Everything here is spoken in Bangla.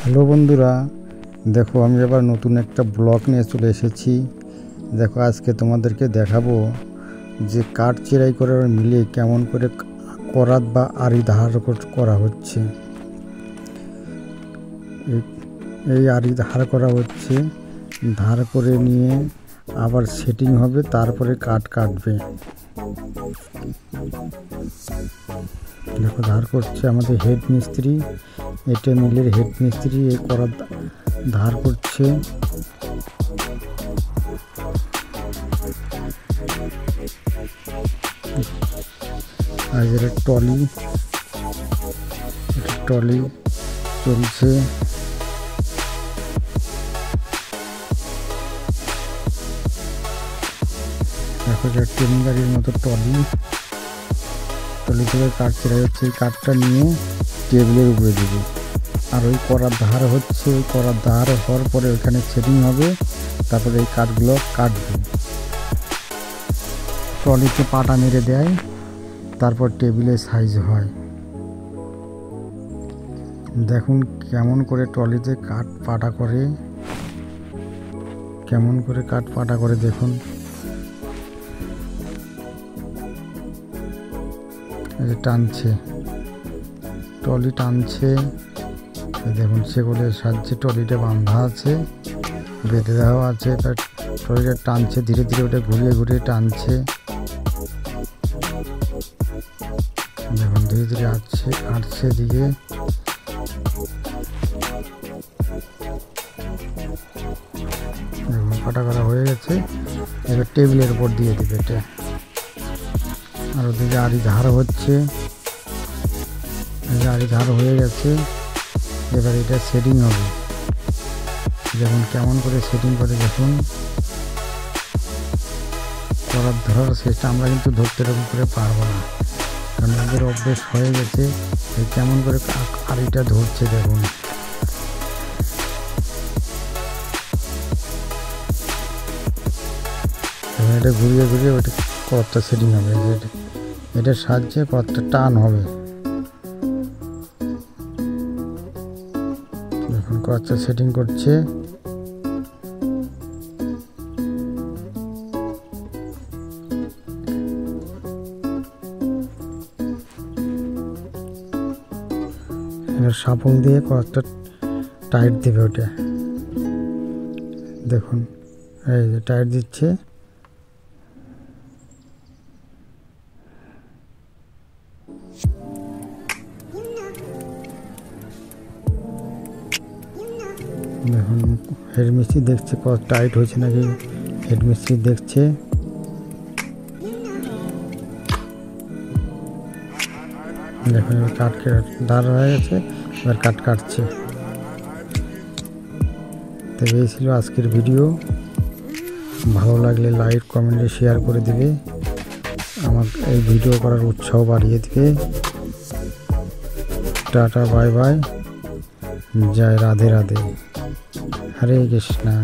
হ্যালো বন্ধুরা, দেখো আমি আবার নতুন একটা ব্লগ নিয়ে চলে এসেছি। দেখো আজকে তোমাদেরকে দেখাবো যে কাঠ চেরাই করার মিলে কেমন করে করাত বা আড়ি ধার করা হচ্ছে। এই আড়ি ধার করা হচ্ছে, ধার করে নিয়ে আবার সেটিং হবে, তারপরে কাঠ কাটবে। দেখো ধার করছে আমাদের হেড মিস্ত্রি, এটা মিলের হেড মিস্ত্রি এই করাত ধার করছে। আর এটা টলি চলছে। দেখো যে ট্রেন গাড়ির মতো টলি থেকে কাঠ চেরাই হচ্ছে। এই কাঠটা নিয়ে টেবিলের উপরে দেবে, আর ওই করার ধার হচ্ছে। ওই করার ধার হওয়ার পরে ওইখানে সেটিং হবে, তারপরে এই কাঠগুলো কাটবে। ট্রলিতে পাটা মেরে দেয়, তারপর টেবিলে সাইজ হয়। দেখুন কেমন করে ট্রলিতে কাঠ পাটা করে, দেখুন। এই টানছে, ট্রলি টানছে। দেখুন সেগুলোর সাহায্যে ট্রলিটা বাঁধা আছে, বেঁধে দেওয়া আছে। তার ট্রলিটা টানছে, ধীরে ধীরে ওটা ঘুরিয়ে টানছে। দেখুন ধীরে ধীরে আটছে দিকে। দেখুন কাটা করা হয়ে গেছে, এবার টেবিলের উপর দিয়ে দেবে এটা। আর ওদিকে আড়ি ধার হচ্ছে, আড়ি ধার হয়ে গেছে। এবার এটা সেটিং হবে। যেমন কেমন করে সেটিং করে দেখুন। করার ধরার সেটা আমরা কিন্তু ধরতে এরকম করে পারবো না, কারণ আমাদের অভ্যেস হয়ে গেছে। কেমন করে আড়িটা ধরছে দেখুন। এটা ঘুরিয়ে ওইটা করাতটা সেটিং হবে। এটার সাহায্যে করাতটা টান হবে। এখন করাতটা সেটিং করছে। শাপল দিয়ে করাতটা টাইট দেবে ওটা। দেখুন এই যে টাইট দিচ্ছে। দেখুন হেড মিস্ত্রি দেখছে কত টাইট হয়েছে নাকি, হেড মিস্ত্রি দেখছে। দেখুন এবার কাঠ ধার হয়ে গেছে, এবার কাঠ কাটছে। তবে এই ছিল আজকের ভিডিও। ভালো লাগলে লাইক কমেন্টে শেয়ার করে দেবে, আমার এই ভিডিও করার উৎসাহ বাড়িয়ে দেবে। টাটা, বাই বাই, জয় রাধে রাধে, হরে কৃষ্ণা।